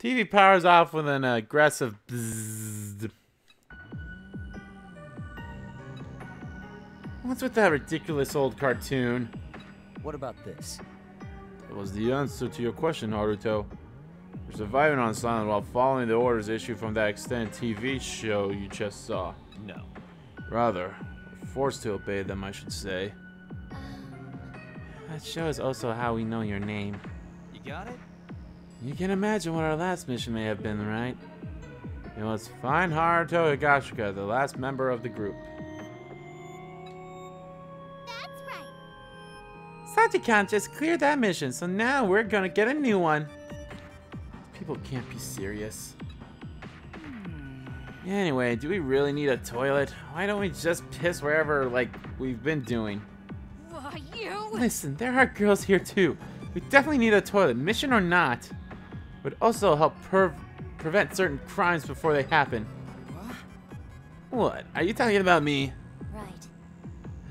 TV powers off with an aggressive bzzz. What's with that ridiculous old cartoon? What about this? That was the answer to your question, Haruto. You're surviving on silent while following the orders issued from that extended TV show you just saw. No. Rather, we're forced to obey them, I should say. That show is also how we know your name. You got it? You can imagine what our last mission may have been, right? It was find Haruto Higashika, the last member of the group. That's right. Sachi-kan just cleared that mission, so now we're gonna get a new one. People can't be serious. Anyway, do we really need a toilet? Why don't we just piss wherever, like, we've been doing? Why, you? Listen, there are girls here too. We definitely need a toilet, mission or not. Would also help prevent certain crimes before they happen. What? Are you talking about me? Right.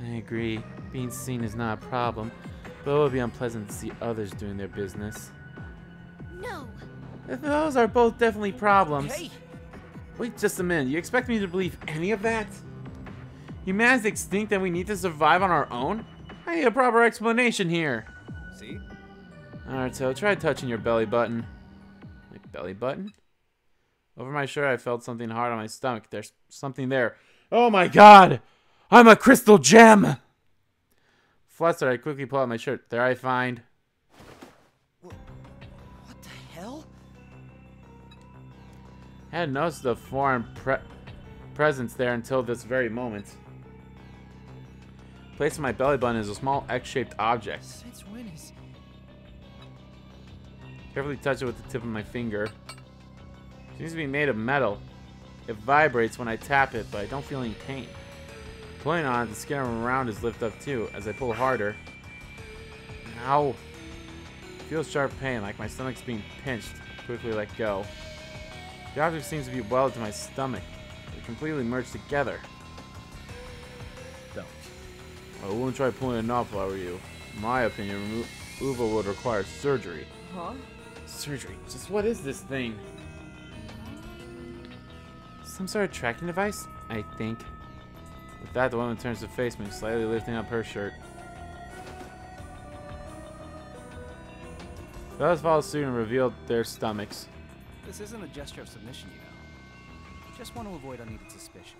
I agree. Being seen is not a problem, but it would be unpleasant to see others doing their business. No. Those are both definitely problems. Hey! Wait just a minute. You expect me to believe any of that? Humanity's extinct and we need to survive on our own? I need a proper explanation here. See? Alright, so try touching your belly button. My belly button? Over my shirt, I felt something hard on my stomach. There's something there. Oh my god! I'm a crystal gem! Flustered, I quickly pull out my shirt. There I find... What the hell? I hadn't noticed the foreign presence there until this very moment. Placed on my belly button is a small X-shaped object. Since when is... Carefully touch it with the tip of my finger. Seems to be made of metal. It vibrates when I tap it, but I don't feel any pain. Pulling on it, the skin around is lifted up too. As I pull harder, ow! I feel sharp pain, like my stomach's being pinched. Quickly let go. The object seems to be welded to my stomach. They're completely merged together. Don't. I wouldn't try pulling it off if I were you. In my opinion, removal would require surgery. Huh? Surgery? Just what is this thing? Some sort of tracking device? I think. With that, the woman turns to face me, slightly lifting up her shirt. The others followed suit and revealed their stomachs. This isn't a gesture of submission, you know. Just want to avoid unneeded suspicion.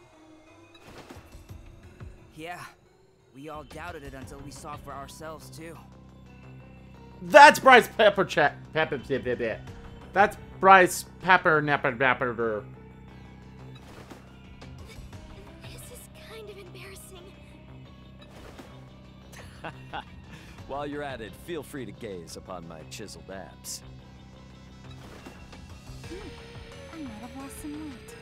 Yeah, we all doubted it until we saw for ourselves, too. That's Bryce Pepper Chat. That's Bryce Pepper Napper Napper. This is kind of embarrassing. While you're at it, feel free to gaze upon my chiseled abs. I might have lost some weight.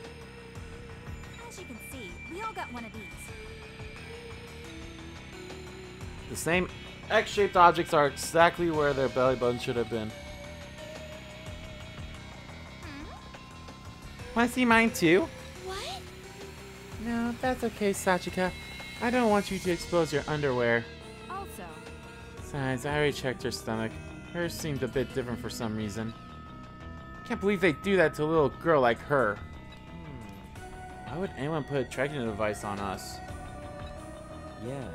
As you can see, we all got one of these. The same X-shaped objects are exactly where their belly button should have been. Want to see mine too? What? No, that's okay, Sachika. I don't want you to expose your underwear. Also, Besides, I already checked her stomach. Hers seemed a bit different for some reason. Can't believe they do that to a little girl like her. Why would anyone put a tracking device on us? Yeah.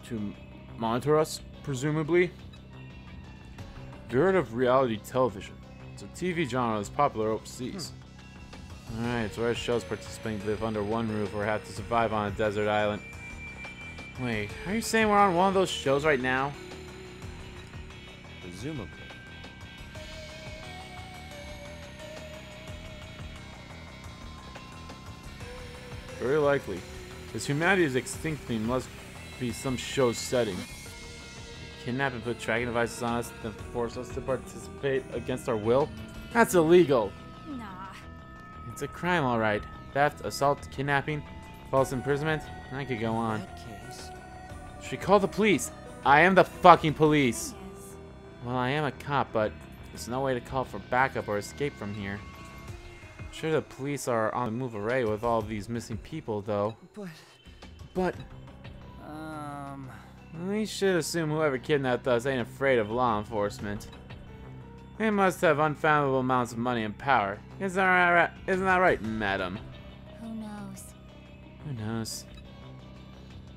To monitor us, presumably? Have you heard of reality television? It's a TV genre that's popular overseas. Alright, so our shows participating live under one roof or have to survive on a desert island. Wait, are you saying we're on one of those shows right now? Presumably. Very likely. As humanity is extinct, there must be some show's setting. Kidnap and put tracking devices on us, then force us to participate against our will? That's illegal! nah. It's a crime, alright. Theft, assault, kidnapping. False imprisonment? I could go In on. that case... Should we call the police? I am the fucking police. Yes. Well, I am a cop, but there's no way to call for backup or escape from here. I'm sure the police are on the move array with all these missing people, though. But we should assume whoever kidnapped us ain't afraid of law enforcement. They must have unfathomable amounts of money and power. Isn't that right, madam? Who knows? Who knows?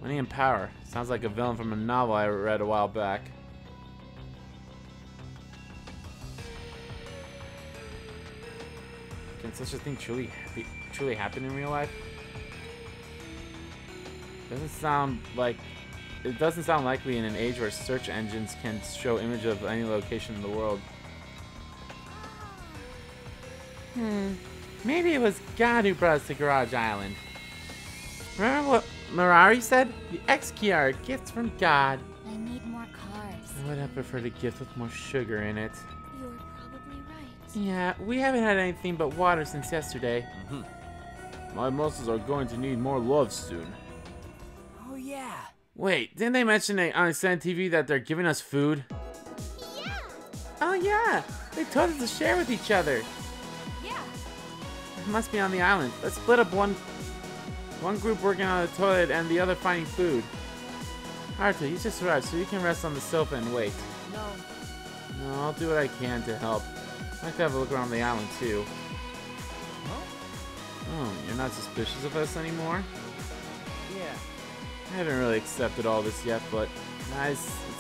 Money and power. Sounds like a villain from a novel I read a while back. Can such a thing truly happen in real life? It doesn't sound likely in an age where search engines can show images of any location in the world. Maybe it was God who brought us to Garage Island. Remember what Mirari said? The X key are gifts from God. I need more carbs. I would have preferred a gift with more sugar in it. You're probably right. Yeah, we haven't had anything but water since yesterday. My muscles are going to need more love soon. Oh yeah. Wait, didn't they mention on TV that they're giving us food? Yeah. Oh yeah, they told us to share with each other. Yeah. It must be on the island. Let's split up one group working on the toilet and the other finding food. Haruto, you just arrived, so you can rest on the sofa and wait. No, I'll do what I can to help. I'd like to have a look around the island too. Oh, you're not suspicious of us anymore? Yeah. I haven't really accepted all this yet, but it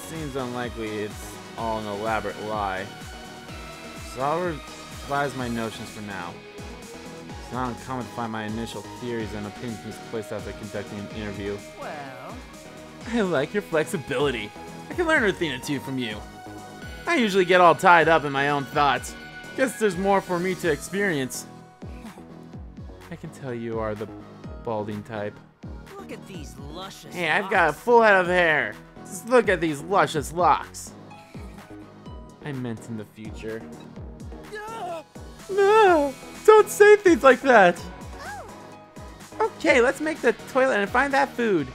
seems unlikely it's all an elaborate lie. So I'll revise my notions for now. It's not uncommon to find my initial theories and opinions misplaced after conducting an interview. Well... I like your flexibility. I can learn a thing or two from you. I usually get all tied up in my own thoughts. Guess there's more for me to experience. I can tell you are the balding type. Look at these luscious Hey, I've got a full head of hair. Just look at these luscious locks. I meant in the future. No! Don't say things like that! Okay, let's make the toilet and find that food.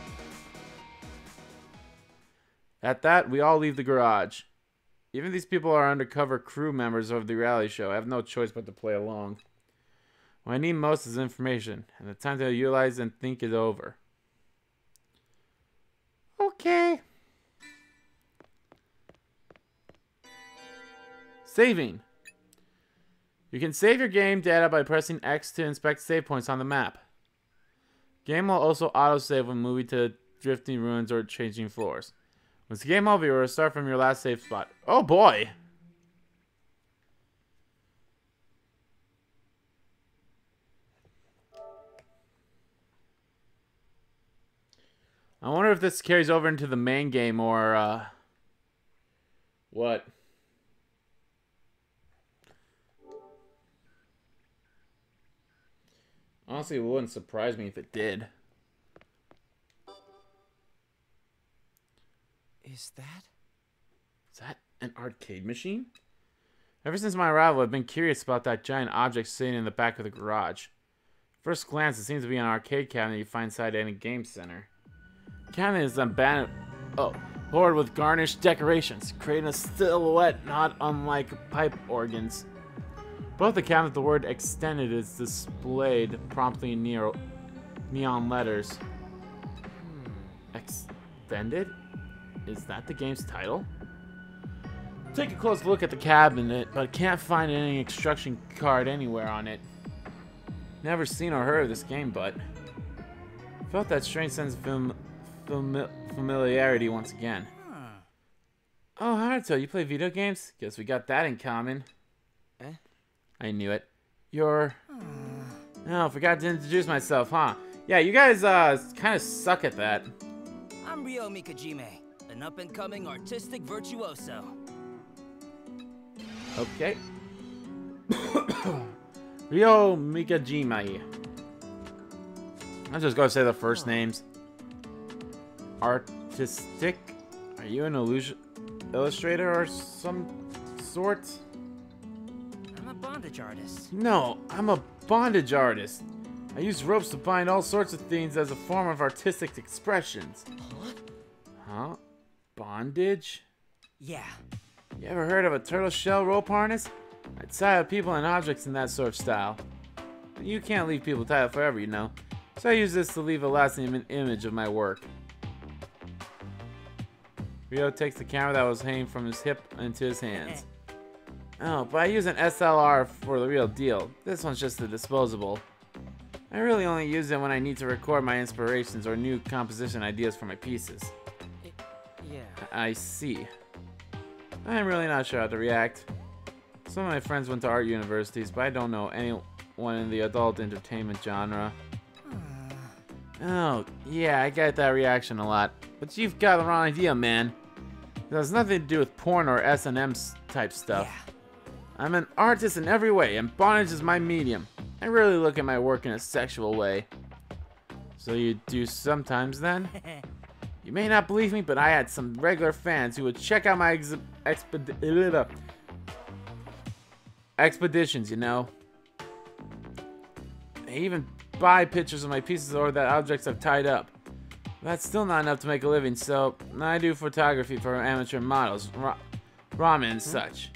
At that, we all leave the garage. Even these people are undercover crew members of the reality show. I have no choice but to play along. What I need most is information, and the time to utilize and think it over. Okay. Saving. You can save your game data by pressing X to inspect save points on the map. Game will also autosave when moving to drifting ruins or changing floors. Once the game over, you will restart from your last save spot. Oh boy! I wonder if this carries over into the main game or, what? Honestly, it wouldn't surprise me if it did. Is that an arcade machine? Ever since my arrival, I've been curious about that giant object sitting in the back of the garage. First glance, it seems to be an arcade cabinet you find inside any game center. The cabinet is board with garnished decorations, creating a silhouette not unlike pipe organs. Above the cabinet, the word "extended" is displayed promptly in neon letters. Extended? Is that the game's title? Take a close look at the cabinet, but can't find any instruction card anywhere on it. Never seen or heard of this game, but felt that strange sense of familiarity once again. Oh, Haruto, you play video games? Guess we got that in common. I knew it. You're... Oh, forgot to introduce myself, huh? Yeah, you guys kind of suck at that. I'm Ryo Mikajime, an up-and-coming artistic virtuoso. Okay. Ryo Mikajime. I'm just gonna say the first names. Artistic? Are you an illustrator or some sort? I'm a bondage artist. No, I'm a bondage artist. I use ropes to bind all sorts of things as a form of artistic expressions. Huh? Bondage? Yeah. You ever heard of a turtle shell rope harness? I tie up people and objects in that sort of style. You can't leave people tied up forever, you know. So I use this to leave a lasting image of my work. Rio takes the camera that was hanging from his hip into his hands. Oh, but I use an SLR for the real deal. This one's just a disposable. I really only use it when I need to record my inspirations or new composition ideas for my pieces. Yeah. I see. I'm really not sure how to react. Some of my friends went to art universities, but I don't know anyone in the adult entertainment genre. Oh, yeah, I get that reaction a lot. But you've got the wrong idea, man. It has nothing to do with porn or S&M type stuff. Yeah. I'm an artist in every way, and bondage is my medium. I really look at my work in a sexual way. So you do sometimes, then? You may not believe me, but I had some regular fans who would check out my expeditions, you know? They even buy pictures of my pieces or that objects I've tied up. That's still not enough to make a living, so I do photography for amateur models, ramen and such.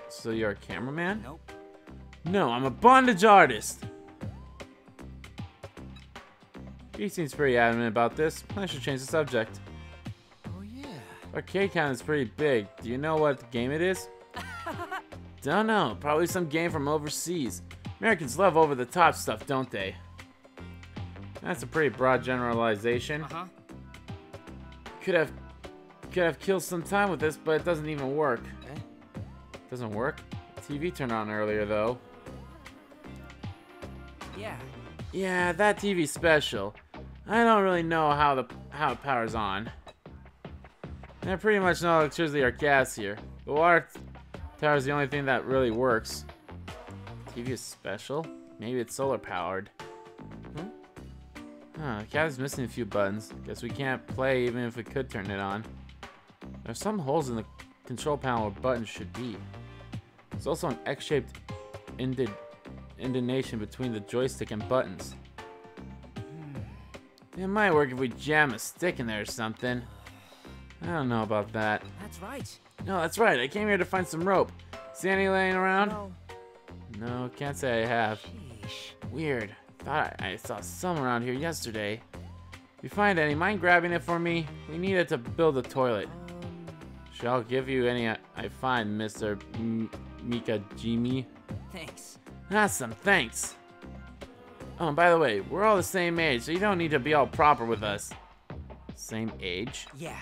So you're a cameraman? Nope. No, I'm a bondage artist. He seems pretty adamant about this. I should change the subject. Oh, yeah. Arcade count is pretty big. Do you know what game it is? Don't know. Probably some game from overseas. Americans love over-the-top stuff, don't they? That's a pretty broad generalization. Uh-huh. Could have killed some time with this, but it doesn't even work. Eh? Doesn't work? The TV turned on earlier, though. Yeah. Yeah, that TV's special. I don't really know how it powers on. There's pretty much no electricity or gas here. The water tower is the only thing that really works. TV is special? Maybe it's solar powered. Huh, the cabin's missing a few buttons. Guess we can't play even if we could turn it on. There's some holes in the control panel where buttons should be. There's also an X-shaped indentation between the joystick and buttons. It might work if we jam a stick in there or something. I don't know about that. That's right. No, that's right. I came here to find some rope. See any laying around? No. No, can't say I have. Sheesh. Weird. Thought I saw some around here yesterday. If you find any, mind grabbing it for me? We need it to build a toilet. Shall I give you any I find, Mr. Mikajimi? Thanks. Awesome, thanks. Oh, and by the way, we're all the same age, so you don't need to be all proper with us. Same age? Yeah.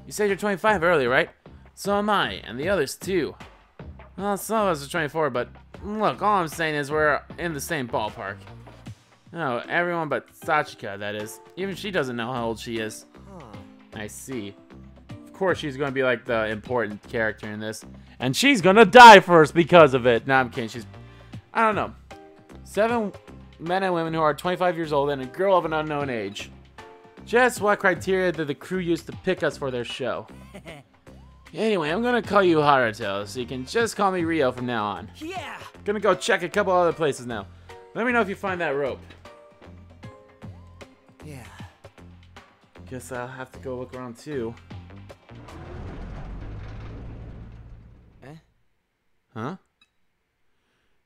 You said you're 25 earlier, right? So am I, and the others too. Well, some of us are 24, but look, all I'm saying is we're in the same ballpark. Oh, everyone but Sachika, that is. Even she doesn't know how old she is. Huh. I see. Of course, she's going to be like the important character in this. And she's going to die first because of it. Nah, I'm kidding. I don't know. 7 men and women who are 25 years old and a girl of an unknown age. Just what criteria did the crew use to pick us for their show? Anyway, I'm going to call you Haruto, so you can just call me Rio from now on. Yeah. Gonna go check a couple other places now. Let me know if you find that rope. Yeah. Guess I'll have to go look around too. Eh? Huh?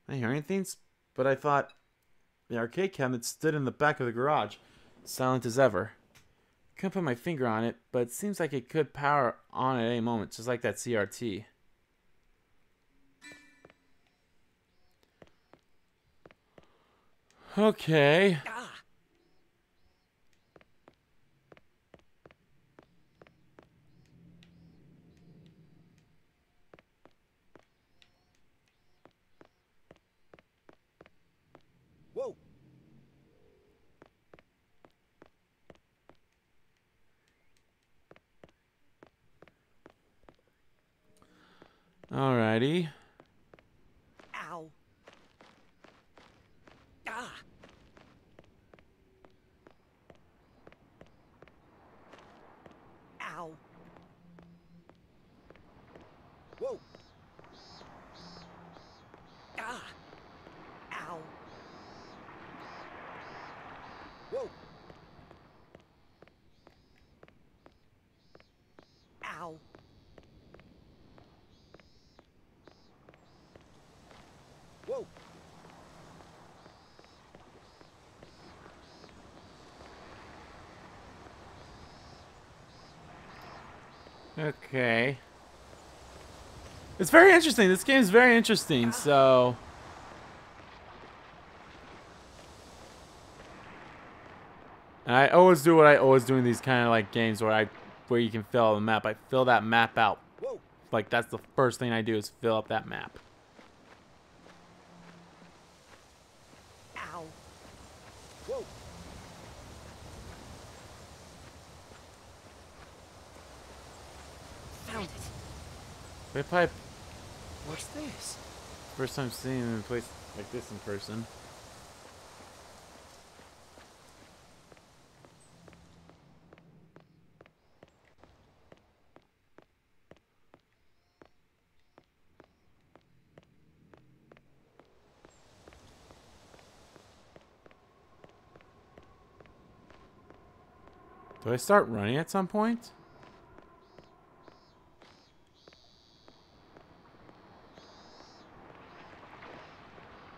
I hear anything, but I thought the arcade cabinet stood in the back of the garage, silent as ever. Couldn't put my finger on it, but it seems like it could power on at any moment, just like that CRT. Okay. Ah. Whoa. Alrighty. Ow. Ah. Ow. Whoa. Ah. Ow. Whoa. Ow. Whoa. Okay. It's very interesting. This game is very interesting, so... And I always do what I always do in these kind of like games where you can fill out the map. I fill that map out. Whoa. Like that's the first thing I do is fill up that map. Ow. Whoa. Found it. Wait, pipe. What's this? First time seeing him in a place like this in person. Do I start running at some point?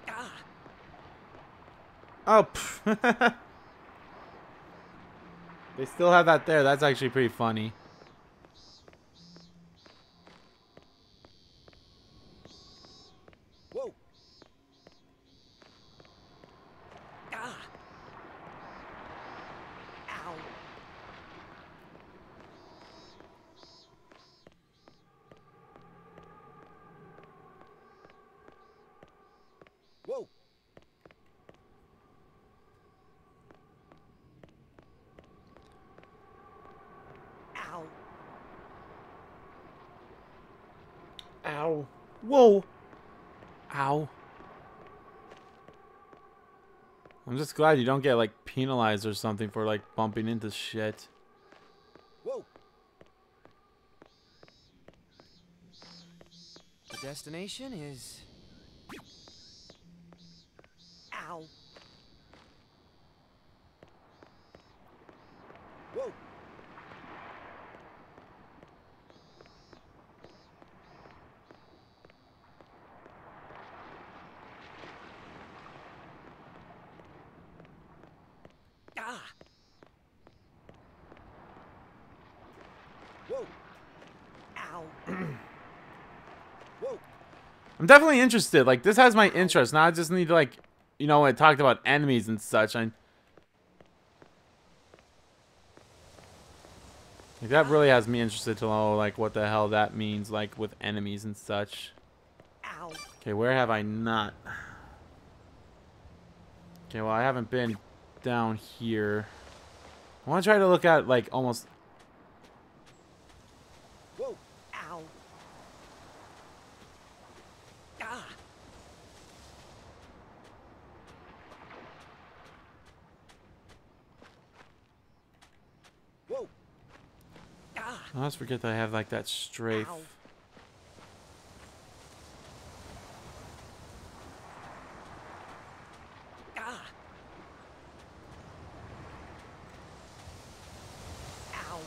Ah. Oh, they still have that there. That's actually pretty funny. Whoa. Ah. Ow. Whoa. Ow. Ow. Whoa. Ow. I'm just glad you don't get like penalized or something for like bumping into shit. Whoa. The destination is... Ow. Whoa. Ah. Whoa. Ow. Whoa. I'm definitely interested. Like this has my interest. Now I just need to like, you know, when I talked about enemies and such. Like that really has me interested to know like what the hell that means, like with enemies and such. Ow. Okay, where have I not? Okay, well I haven't been down here. I want to try to look at like almost. Whoa. Ow. Ah. Whoa. Ah. I always forget that I have like that strafe. Ow. Ah. Ow.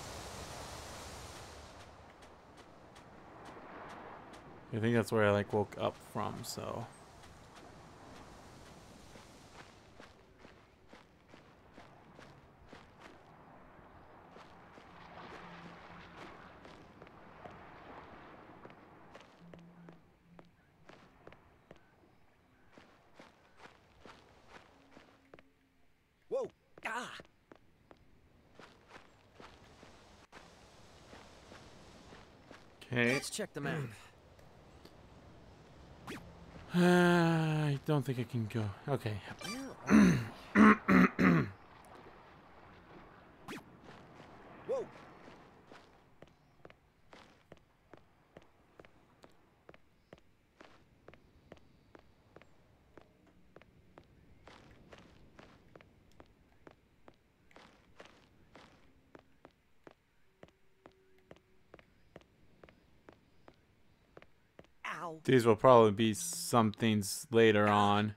I think that's where I like woke up from. So. Whoa. Ah. Okay. Let's check the map. I don't think I can go. Okay. Whoa. Ow. These will probably be some things later on.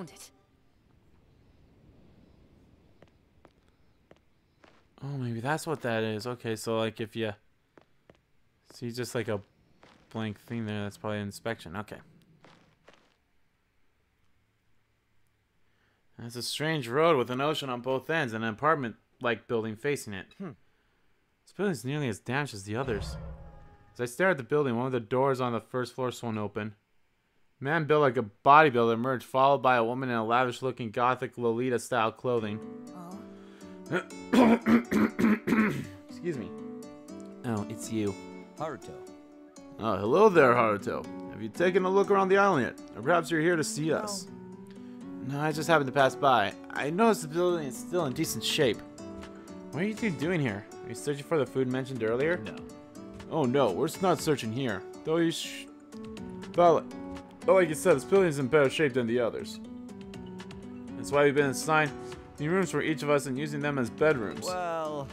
found it. Oh, maybe that's what that is. Okay, so like if you see just like a blank thing there, that's probably an inspection. Okay. It's a strange road with an ocean on both ends and an apartment-like building facing it. This building's nearly as damaged as the others. As I stare at the building, one of the doors on the first floor swung open. A man built like a bodybuilder emerged, followed by a woman in a lavish-looking gothic Lolita-style clothing. Excuse me. Oh, it's you. Haruto. Oh, hello there, Haruto. Have you taken a look around the island yet? Or perhaps you're here to see us? No, I just happened to pass by. I noticed the building is still in decent shape. What are you two doing here? Are you searching for the food mentioned earlier? No. Oh no, we're not searching here. Though you but like you said, this building is in better shape than the others. That's why we've been assigned new rooms for each of us and using them as bedrooms. Well,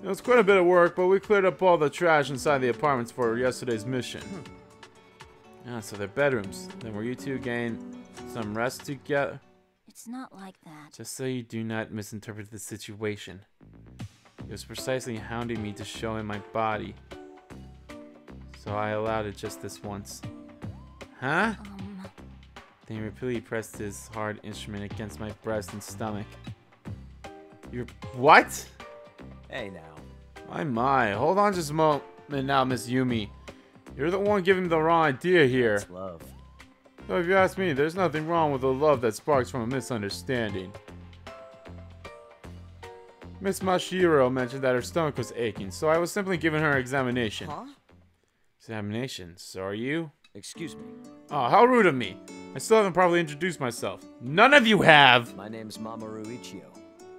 It was quite a bit of work, but we cleared up all the trash inside the apartments for yesterday's mission. Ah, so they're bedrooms. Then were you two getting some rest together? It's not like that. Just so you do not misinterpret the situation. He was precisely hounding me to show him my body. So I allowed it just this once. Huh? Then he repeatedly pressed his hard instrument against my breast and stomach. You're... What? hey now. My. Hold on just a moment now, Miss Yumi. You're the one giving me the wrong idea here. It's love. So if you ask me, there's nothing wrong with a love that sparks from a misunderstanding. Miss Mashiro mentioned that her stomach was aching, so I was simply giving her examination. Huh? Examination? So are you? Excuse me. Oh, how rude of me. I still haven't properly introduced myself. None of you have! My name's Mamoru Ichio.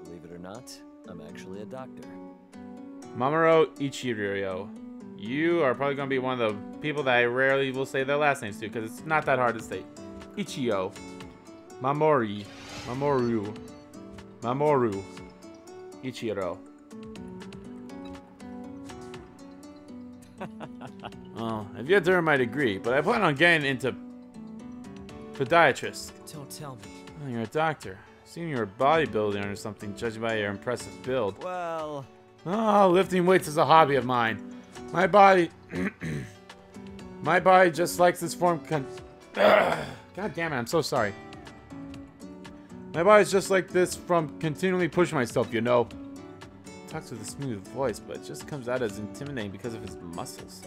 Believe it or not, I'm actually a doctor. Mamoru Ichiro. You are probably going to be one of the people that I rarely will say their last names to, because it's not that hard to say. Ichio. Mamoru. Ichiro. Oh, I've yet to earn my degree, but I plan on getting into podiatrist. Don't tell me. Oh, you're a doctor. I've seen you're a bodybuilder or something, judging by your impressive build. Well, Oh, lifting weights is a hobby of mine. My body... my body just likes this form God damn it, I'm so sorry. My body's just like this from continually pushing myself, you know. He talks with a smooth voice, but it just comes out as intimidating because of his muscles.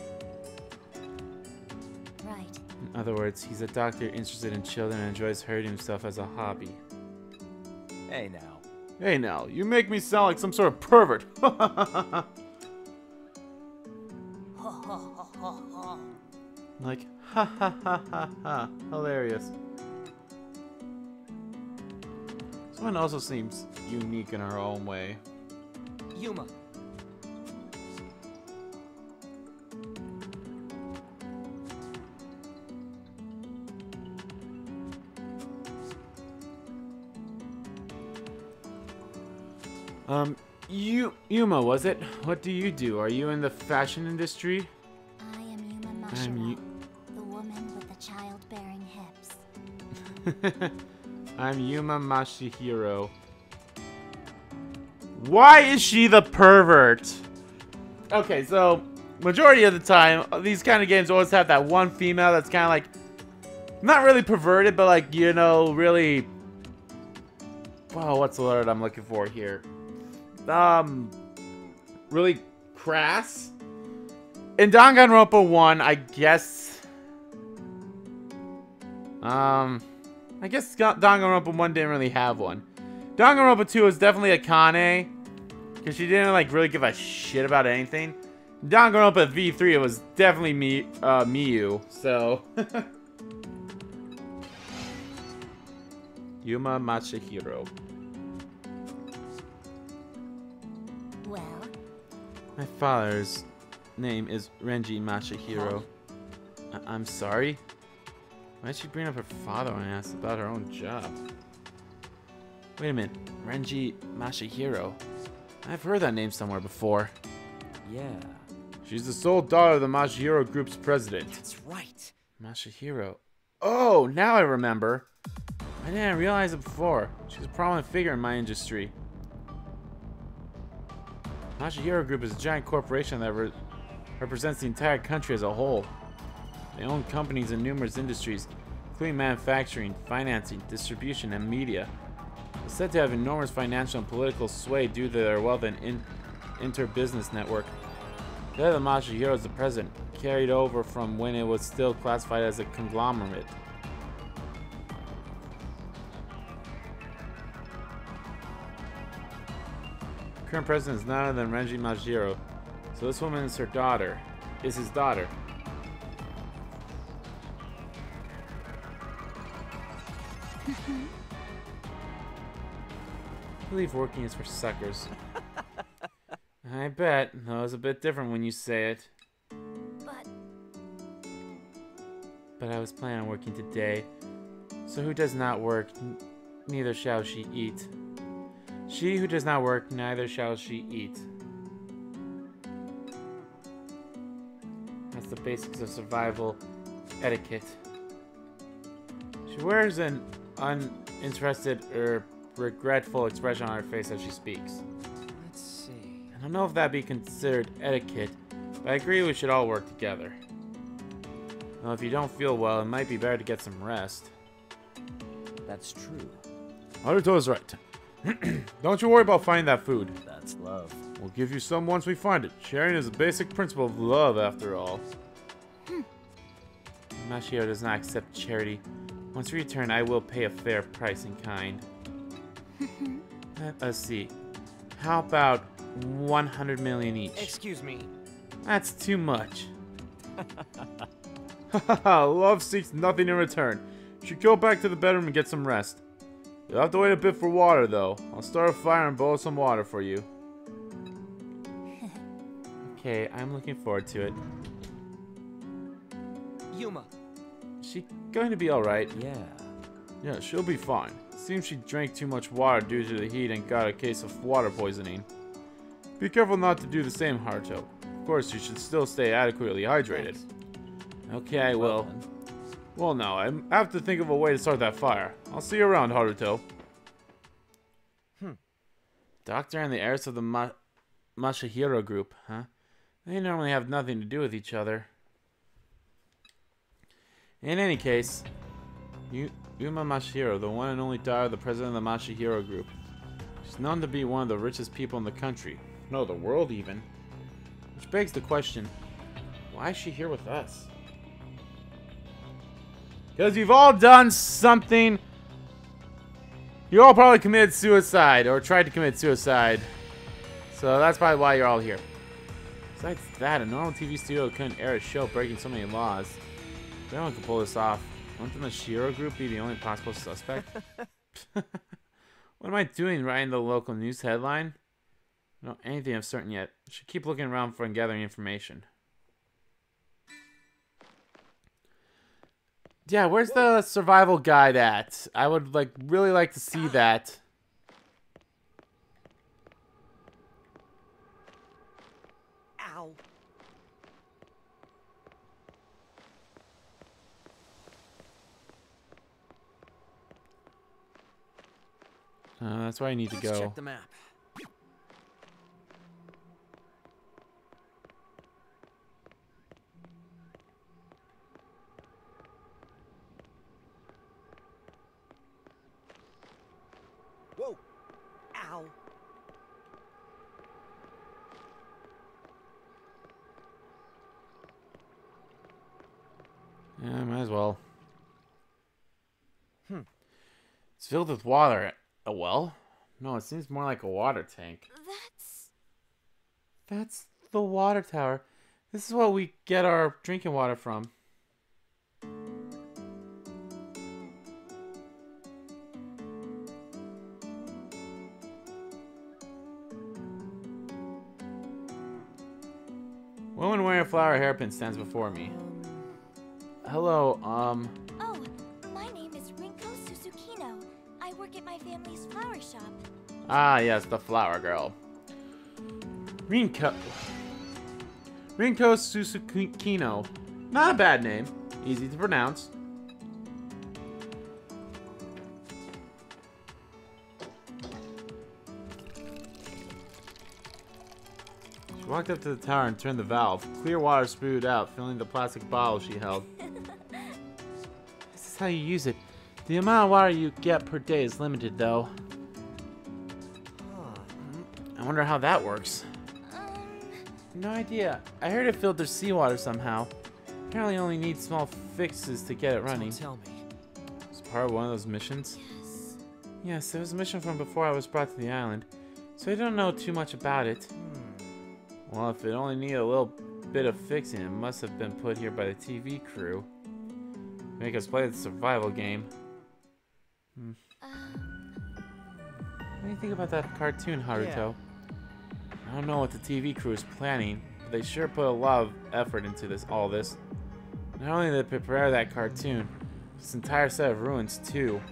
Right. In other words, he's a doctor interested in children and enjoys hurting himself as a hobby. hey now. Hey now, you make me sound like some sort of pervert. Like, ha ha ha ha ha. Hilarious. This one also seems unique in her own way. Yuma. Yuma, was it? What do you do? Are you in the fashion industry? I am Yuma I'm Mashiro, the woman with the childbearing hips. I'm Yuma Mashihiro. Why is she the pervert? Okay, so majority of the time, these kind of games always have that one female that's kind of like, not really perverted, but like, you know, really, well, what's the word I'm looking for here? Really crass. In Danganronpa 1, I guess Danganronpa 1 didn't really have one. Danganronpa 2 was definitely a Kane, because she didn't like really give a shit about anything. Danganronpa V3, it was definitely Miyu, so. Yuma Mashihiro. Well, My father's name is Renji Mashihiro. I'm sorry? Why did she bring up her father when I asked about her own job? Wait a minute, Renji Mashihiro. I've heard that name somewhere before. Yeah. She's the sole daughter of the Mashihiro Group's president. That's right. Mashihiro. Oh, now I remember. I didn't realize it before. She's a prominent figure in my industry. Masahiro Group is a giant corporation that represents the entire country as a whole. They own companies in numerous industries, including manufacturing, financing, distribution, and media. They're said to have enormous financial and political sway due to their wealth and inter-business network. The head of the Masahiro is the president, carried over from when it was still classified as a conglomerate. Current president is none other than Renji Masahiro, so this woman is her daughter. Is his daughter. I believe working is for suckers. I bet. That was a bit different when you say it. But I was planning on working today. So who does not work, neither shall she eat. She who does not work, neither shall she eat. That's the basics of survival etiquette. She wears an uninterested or regretful expression on her face as she speaks. Let's see. I don't know if that'd be considered etiquette, but I agree we should all work together. Well, if you don't feel well, it might be better to get some rest. That's true. Haruto is right. Don't you worry about finding that food. That's love. We'll give you some once we find it. Sharing is a basic principle of love, after all. Masahiro does not accept charity. Once we return, I will pay a fair price in kind. Let's see. How about 100 million each? Excuse me. That's too much. Love seeks nothing in return. You should go back to the bedroom and get some rest. You'll have to wait a bit for water, though. I'll start a fire and boil some water for you. Okay, I'm looking forward to it. Yuma. Is she going to be alright? Yeah. Yeah, she'll be fine. Seems she drank too much water due to the heat and got a case of water poisoning. Be careful not to do the same, Haruto. Of course, you should still stay adequately hydrated. Thanks. Okay, I will. Well, no, I have to think of a way to start that fire. I'll see you around, Haruto. Doctor and the heiress of the Masahiro Group, huh? They normally have nothing to do with each other. In any case, Yuma Masahiro, the one and only daughter of the president of the Masahiro Group. She's known to be one of the richest people in the country. No, the world even. Which begs the question, why is she here with us? Because you've all done something. You all probably committed suicide or tried to commit suicide. So that's probably why you're all here. Besides that, a normal TV studio couldn't air a show breaking so many laws. If anyone could pull this off, wouldn't the Shiro Group be the only possible suspect? What am I doing writing the local news headline? I don't know anything of certain yet. I should keep looking around for and gathering information. Yeah, where's the survival guide at? I would really like to see that. Ow. That's where I need to Let's go. check the map. Whoa. Ow. Yeah, might as well. It's filled with water. A well? No, it seems more like a water tank. That's the water tower. This is what we get our drinking water from. Woman wearing a flower hairpin stands before me. Hello, Oh, my name is Rinko Susukino. I work at my family's flower shop. Ah, yes, the flower girl. Rinko Susukino. Not a bad name. Easy to pronounce. She walked up to the tower and turned the valve. Clear water spewed out, filling the plastic bottle she held. This is how you use it. The amount of water you get per day is limited, though. I wonder how that works. No idea. I heard it filters seawater somehow. Apparently only needs small fixes to get it running. Don't tell me. It's part of one of those missions? Yes, it was a mission from before I was brought to the island. So I don't know too much about it. Well, if it only needed a little bit of fixing, it must have been put here by the TV crew. Make us play the survival game. What do you think about that cartoon, Haruto? I don't know what the TV crew is planning, but they sure put a lot of effort into all this. Not only did they prepare that cartoon, this entire set of ruins too.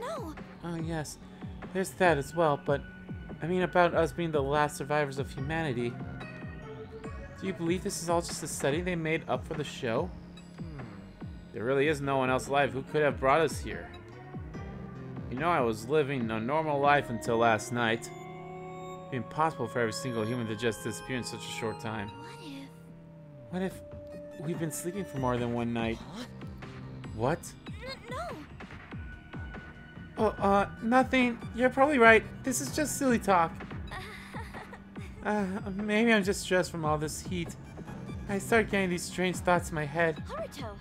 No. Oh yes, there's that as well, but I mean about us being the last survivors of humanity. Do you believe this is all just a setting they made up for the show? There really is no one else alive who could have brought us here. You know, I was living a normal life until last night. It'd be impossible for every single human to just disappear in such a short time. What if we've been sleeping for more than one night? What? No. Oh, nothing. You're probably right. This is just silly talk. Maybe I'm just stressed from all this heat. I start getting these strange thoughts in my head. Haruto.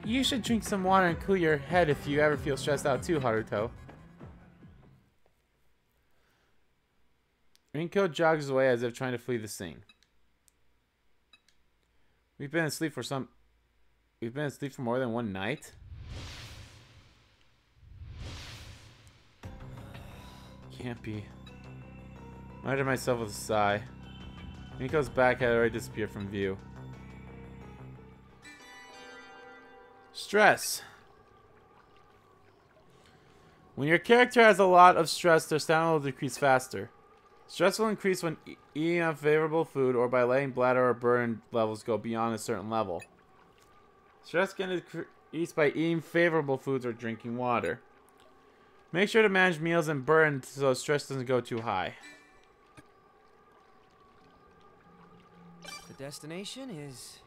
You should drink some water and cool your head if you ever feel stressed out too, Haruto. Rinko jogs away as if trying to flee the scene. We've been asleep for more than one night? Can't be. I muttered myself with a sigh. Rinko's back had already disappeared from view. Stress. When your character has a lot of stress, their stamina will decrease faster. Stress will increase when eating unfavorable food or by letting bladder or burn levels go beyond a certain level. Stress can decrease by eating favorable foods or drinking water. Make sure to manage meals and burn so stress doesn't go too high. The destination is...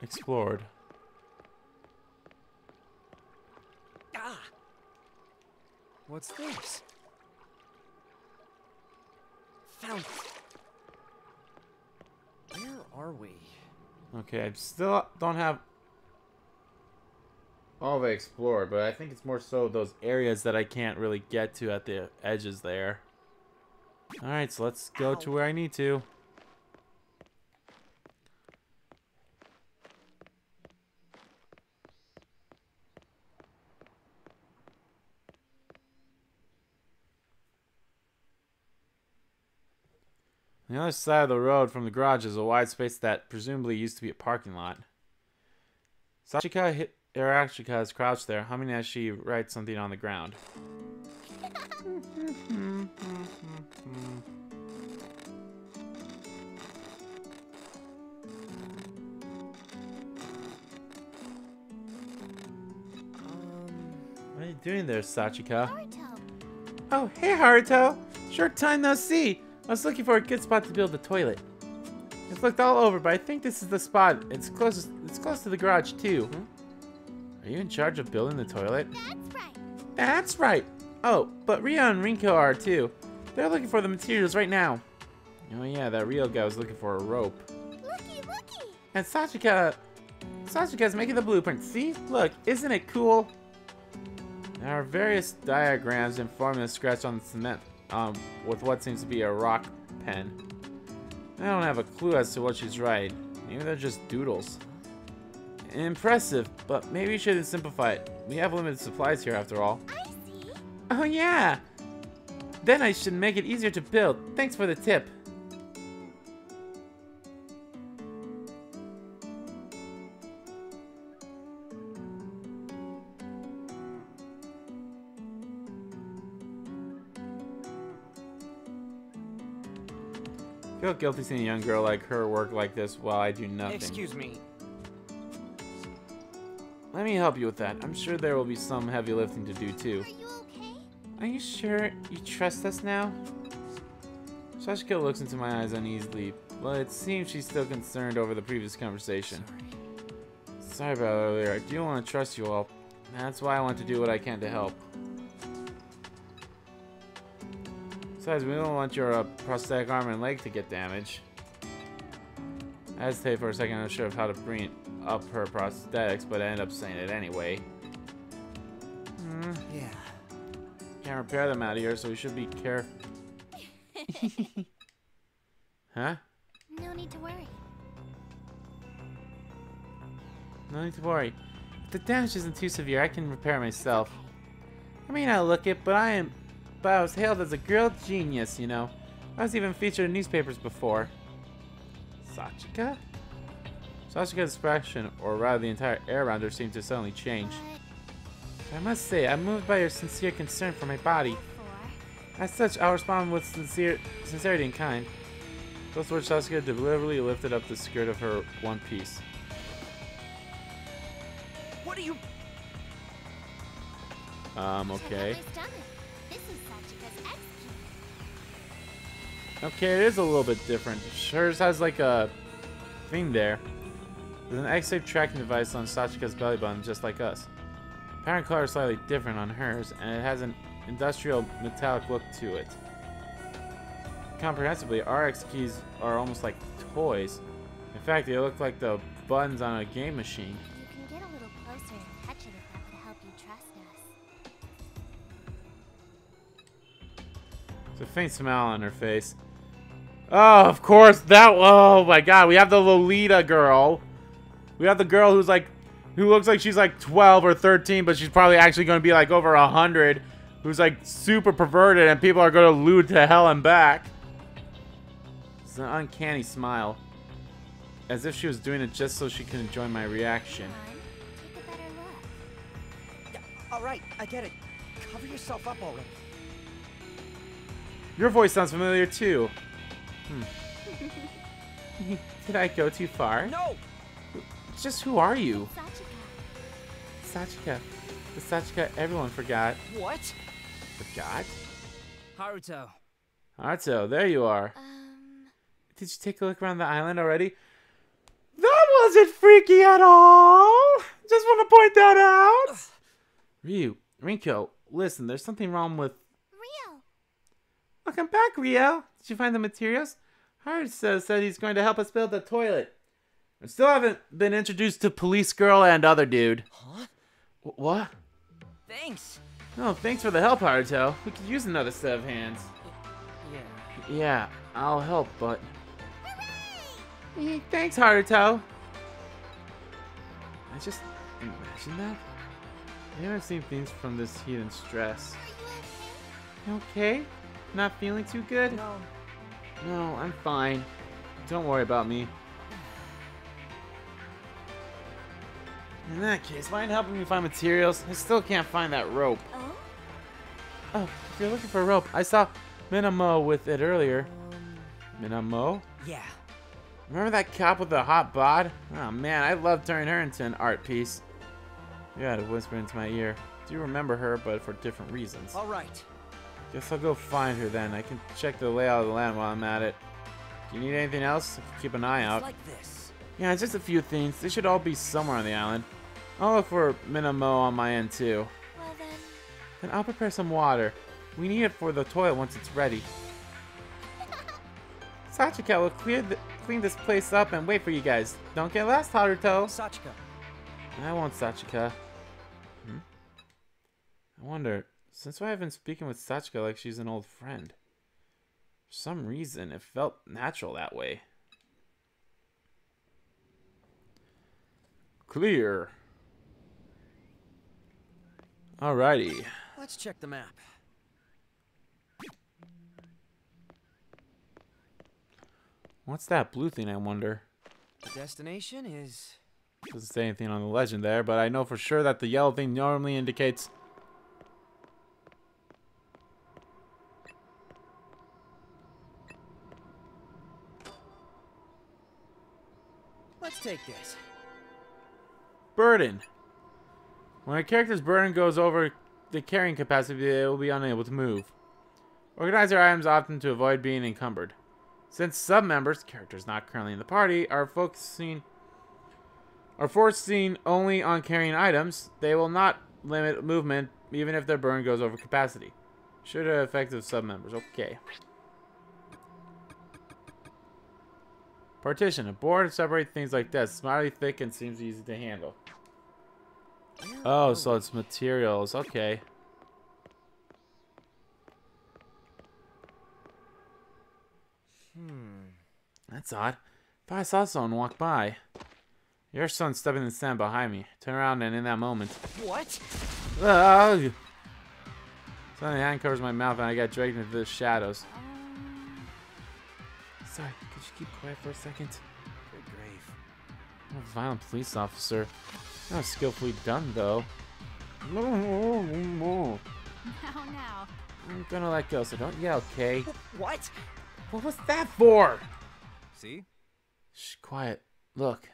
Explored. Ah! What's this? Found it. Where are we? Okay, I still don't have all of it explored, but I think it's more so those areas that I can't really get to at the edges there. Alright, so let's go to where I need to. On the other side of the road from the garage is a wide space that presumably used to be a parking lot. Sachika Hirachika is crouched there, humming as she writes something on the ground. What are you doing there, Sachika? Haruto. Oh, hey Haruto! Short time no see! I was looking for a good spot to build the toilet. I've looked all over, but I think this is the spot. It's close to the garage too. Are you in charge of building the toilet? That's right. That's right. Oh, but Rio and Rinko are too. They're looking for the materials right now. Oh yeah, that Rio guy was looking for a rope. Looky. And Sachika's making the blueprint. See? Look, isn't it cool? There are various diagrams and formulas scratched on the cement with what seems to be a rock pen. I don't have a clue as to what she's writing. Maybe they're just doodles. Impressive, but maybe you shouldn't simplify it. We have limited supplies here after all. I see. Oh yeah! Then I should make it easier to build. Thanks for the tip. I feel guilty seeing a young girl like her work like this while I do nothing. Excuse me. Let me help you with that. I'm sure there will be some heavy lifting to do too. Are you okay? Are you sure you trust us now? Sashika looks into my eyes uneasily, but it seems she's still concerned over the previous conversation. Sorry about earlier. I do want to trust you all. That's why I want to do what I can to help. Besides, we don't want your prosthetic arm and leg to get damaged. I hesitated for a second, I'm not sure of how to bring up her prosthetics, but I ended up saying it anyway. Yeah. Can't repair them out here, so we should be careful. Huh? No need to worry. No need to worry. If the damage isn't too severe, I can repair myself. I may not look it, but I was hailed as a girl genius, you know. I was even featured in newspapers before. Sachika? Sachika's expression, or rather the entire air around her, seemed to suddenly change. I must say, I'm moved by your sincere concern for my body. As such, I'll respond with sincerity and kind. Those words, Sasuke deliberately lifted up the skirt of her one piece. What are you? Okay. This is Sachika's X key. Okay, it is a little bit different. Hers has like a thing there. There's an X-shaped tracking device on Sachika's belly button, just like us. Parent color is slightly different on hers, and it has an industrial metallic look to it. Comprehensively, our X keys are almost like toys. In fact, they look like the buttons on a game machine. You can get a little closer and touch it if that would help you trust us. There's a faint smile on her face. Oh, of course, that. Oh my god, we have the Lolita girl. We have the girl who's like, who looks like she's like 12 or 13, but she's probably actually going to be like over 100. Who's like super perverted, and people are going to lewd to hell and back. It's an uncanny smile. As if she was doing it just so she could enjoy my reaction. Come on, take a better look. Yeah, all right, I get it. Cover yourself up already. Your voice sounds familiar too. Did I go too far? No. Just who are you? Sachika. Sachika. The Sachika everyone forgot. What? Forgot? Haruto. Haruto, there you are. Did you take a look around the island already? That wasn't freaky at all! Just want to point that out! Rinko, listen, there's something wrong with... Rio. Welcome back, Rio. Did you find the materials? Haruto said he's going to help us build the toilet. I still haven't been introduced to Police Girl and other dude. Huh? What? Thanks. Oh, thanks for the help, Haruto. We could use another set of hands. Yeah. Yeah, I'll help, but... Thanks, Haruto. I just imagine that. I haven't seen things from this heat and stress. You okay? Not feeling too good? No. No, I'm fine. Don't worry about me. In that case, mind helping me find materials? I still can't find that rope. Oh? Oh, if you're looking for a rope, I saw Minamo with it earlier. Minamo? Yeah. Remember that cop with the hot bod? Oh man, I'd love turning her into an art piece. You had to whisper into my ear. Do remember her, but for different reasons. All right. Guess I'll go find her then. I can check the layout of the land while I'm at it. Do you need anything else? Keep an eye out. It's like this. Yeah, just a few things. They should all be somewhere on the island. I'll look for Minamo on my end too. Well then. Then I'll prepare some water. We need it for the toilet once it's ready. Sachika will clean this place up and wait for you guys. Don't get lost, Haruto. Sachika. I won't, Sachika. I wonder, since I've been speaking with Sachika like she's an old friend, for some reason it felt natural that way. Clear. Alrighty. Let's check the map. What's that blue thing, I wonder? The destination is... Doesn't say anything on the legend there, but I know for sure that the yellow thing normally indicates... Let's take this. Burden. When a character's burden goes over the carrying capacity, they will be unable to move. Organize their items often to avoid being encumbered. Since sub-members, characters not currently in the party, are focusing only on carrying items, they will not limit movement even if their burn goes over capacity. Should have effective sub-members. Okay. Partition. A board to separate things like this. Smartly thick and seems easy to handle. Oh, so it's materials. Okay. That's odd. If I saw someone walk by. Your son stepping in the sand behind me. Turn around and in that moment. What? Ugh. Suddenly a hand covers my mouth and I get dragged into the shadows. Sorry, could you keep quiet for a second? Good grief. I'm a violent police officer. Not skillfully done, though. Now. I'm gonna let go, so don't yell, okay? What? What was that for? See? Shh, quiet. Look.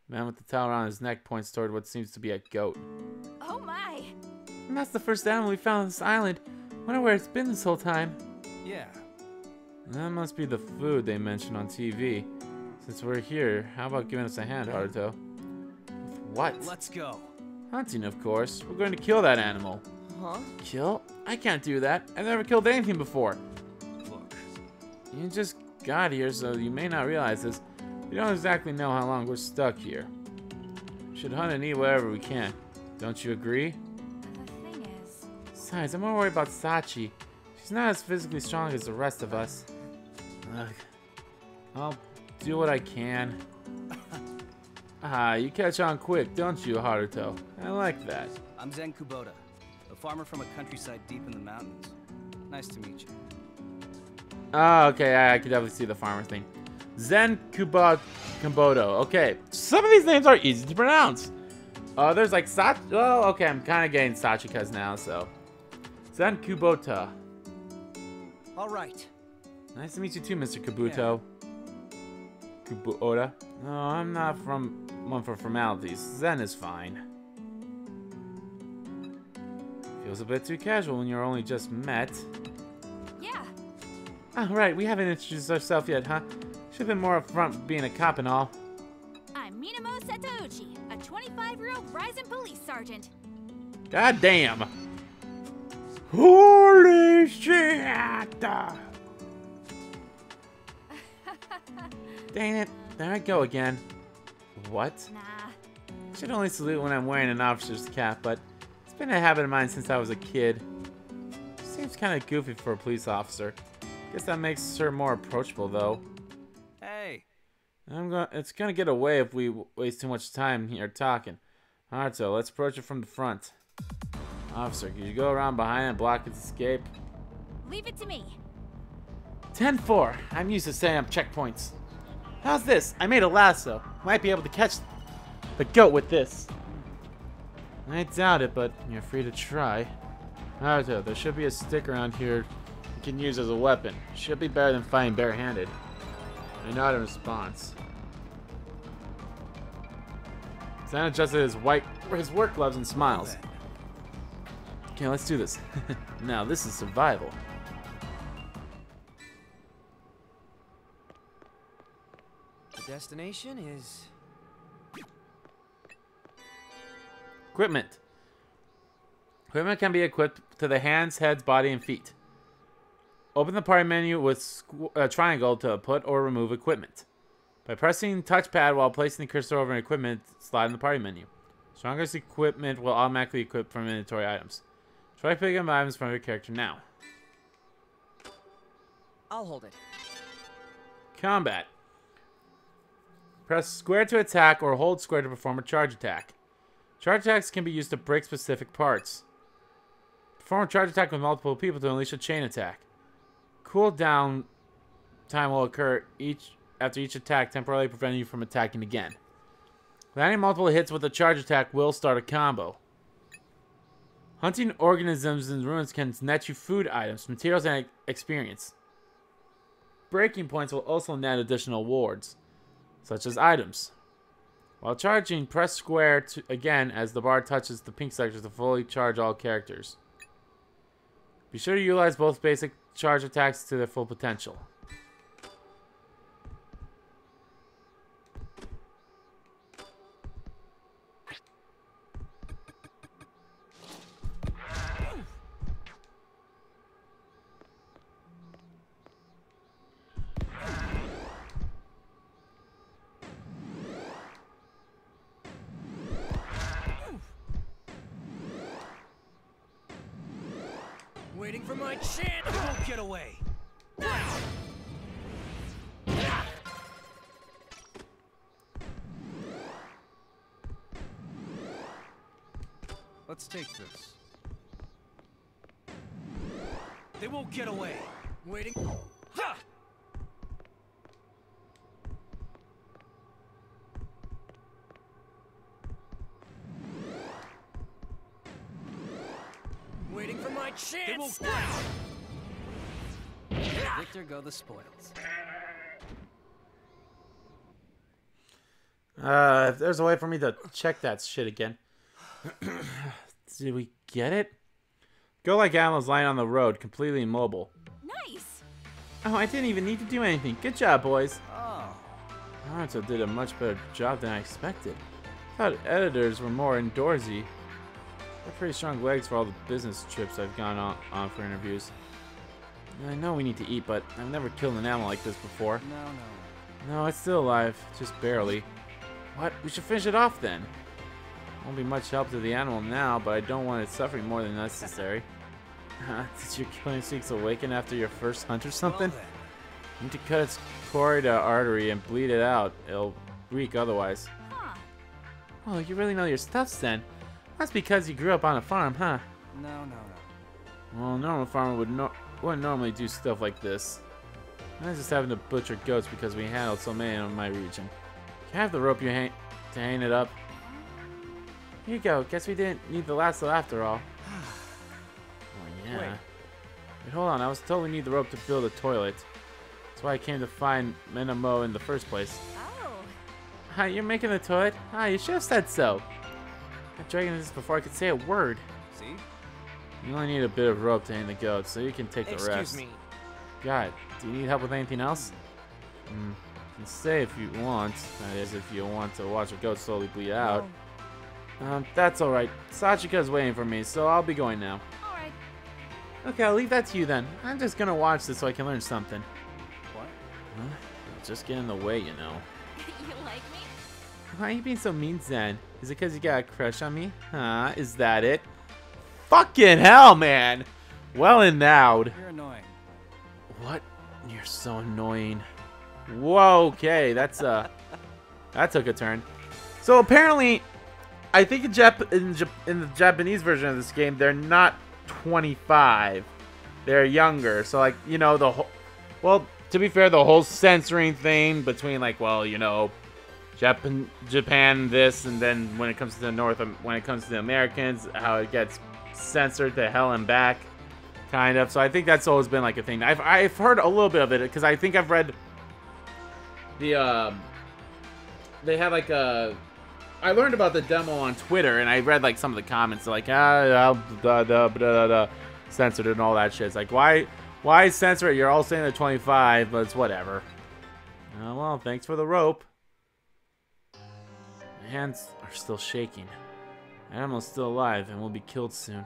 Man with the towel around his neck points toward what seems to be a goat. Oh my! And that's the first animal we found on this island. Wonder where it's been this whole time. Yeah. That must be the food they mentioned on TV. Since we're here, how about giving us a hand, Haruto? With what? Let's go. Hunting, of course. We're going to kill that animal. Huh? Kill? I can't do that. I've never killed anything before. Look. You just got here, so you may not realize this. We don't exactly know how long we're stuck here. We should hunt and eat whatever we can. Don't you agree? The thing is... Besides, I'm more worried about Sachi. She's not as physically strong as the rest of us. Ugh. I'll do what I can. Ah, you catch on quick, don't you, Haruto? I like that. I'm Zen Kubota, a farmer from a countryside deep in the mountains. Nice to meet you. Oh, okay, I can definitely see the farmer thing. Zen Kuboto. Okay, some of these names are easy to pronounce. There's like Sach. Oh, okay, I'm kind of getting Sachika's now, so. Zen Kubota. All right. Nice to meet you too, Mr. Kabuto. Kubota. No, I'm not one for formalities. Zen is fine. Feels a bit too casual when you're only just met. Yeah. Oh, right, we haven't introduced ourselves yet, huh? Should've been more upfront being a cop and all. I'm Minamo Setouchi, a 25-year-old rising police sergeant. God damn. Holy shit! Dang it. There I go again. What? Nah. I should only salute when I'm wearing an officer's cap, but it's been a habit of mine since I was a kid. Seems kind of goofy for a police officer. Guess that makes her more approachable, though. Hey. It's gonna get away if we waste too much time here talking. Alright, so let's approach it from the front. Officer, can you go around behind and block its escape? Leave it to me. 10-4. I'm used to setting up checkpoints. How's this? I made a lasso. Might be able to catch the goat with this. I doubt it, but you're free to try. Haruto, there should be a stick around here you can use as a weapon. Should be better than fighting barehanded. I nod in response. Zan adjusted his work gloves and smiles. Okay, let's do this. Now, this is survival. The destination is... Equipment. Equipment can be equipped to the hands, heads, body, and feet. Open the party menu with triangle to put or remove equipment. By pressing touchpad while placing the cursor over an equipment, slide in the party menu. Strongest equipment will automatically equip from inventory items. Try picking up items from your character now. I'll hold it. Combat. Press square to attack or hold square to perform a charge attack. Charge attacks can be used to break specific parts. Perform a charge attack with multiple people to unleash a chain attack. Cooldown time will occur after each attack, temporarily preventing you from attacking again. Landing multiple hits with a charge attack will start a combo. Hunting organisms in ruins can net you food items, materials, and experience. Breaking points will also net additional rewards, such as items. While charging, press square again as the bar touches the pink sector to fully charge all characters. Be sure to utilize both basic charge attacks to their full potential. Waiting for my chance. Don't get away. Let's take this. They won't get away. Waiting. Ha! Waiting for my chance. They won't Victor go the spoils. If there's a way for me to check that shit again. Did we get it? Go like animals lying on the road, completely immobile. Nice. Oh, I didn't even need to do anything. Good job, boys. Oh. Haruto did a much better job than I expected. I thought editors were more indoorsy. They're pretty strong legs for all the business trips I've gone on for interviews. I know we need to eat, but I've never killed an animal like this before. No, it's still alive. Just barely. What? We should finish it off then. Won't be much help to the animal now, but I don't want it suffering more than necessary. Did your killing instincts awaken after your first hunt or something? You need to cut its choroid artery and bleed it out. It'll reek otherwise. Huh. Oh, you really know your stuff, then. That's because you grew up on a farm, huh? No. Well, a normal farmer wouldn't normally do stuff like this. I just having to butcher goats because we handled so many in my region. Can I have the rope you to hang it up? Here you go. Guess we didn't need the lasso after all. Oh, yeah. Wait, hold on. I was told we need the rope to build a toilet. That's why I came to find Menamo in the first place. Oh. Hi, you're making the toilet? Hi, you should have said so. I dragging this before I could say a word. See? You only need a bit of rope to hang the goat, so you can take the rest. Excuse me. Got it. Do you need help with anything else? You can stay if you want. That is, if you want to watch a goat slowly bleed out. That's alright. Sachika's waiting for me, so I'll be going now. Alright. Okay, I'll leave that to you then. I'm just gonna watch this so I can learn something. What? Huh? Just get in the way, you know. You like me? Why are you being so mean, Zen? Is it because you got a crush on me? Huh? Is that it? Fucking hell, man! Well endowed. You're annoying. What? You're so annoying. Whoa, okay, that took a turn. So apparently, I think in the Japanese version of this game, they're not 25. They're younger. So like, you know, the whole, well, to be fair, the whole censoring thing between like, well, you know, Japan this, and then when it comes to the North, when it comes to the Americans, how it gets censored to hell and back, kind of. So I think that's always been like a thing. I've heard a little bit of it because I think I've read the they had like a, I learned about the demo on Twitter, and I read like some of the comments like censored and all that shit. It's like, why censor it? You're all saying they're 25, but it's whatever. Oh, well, thanks for the rope. My hands are still shaking. The animal's still alive and will be killed soon.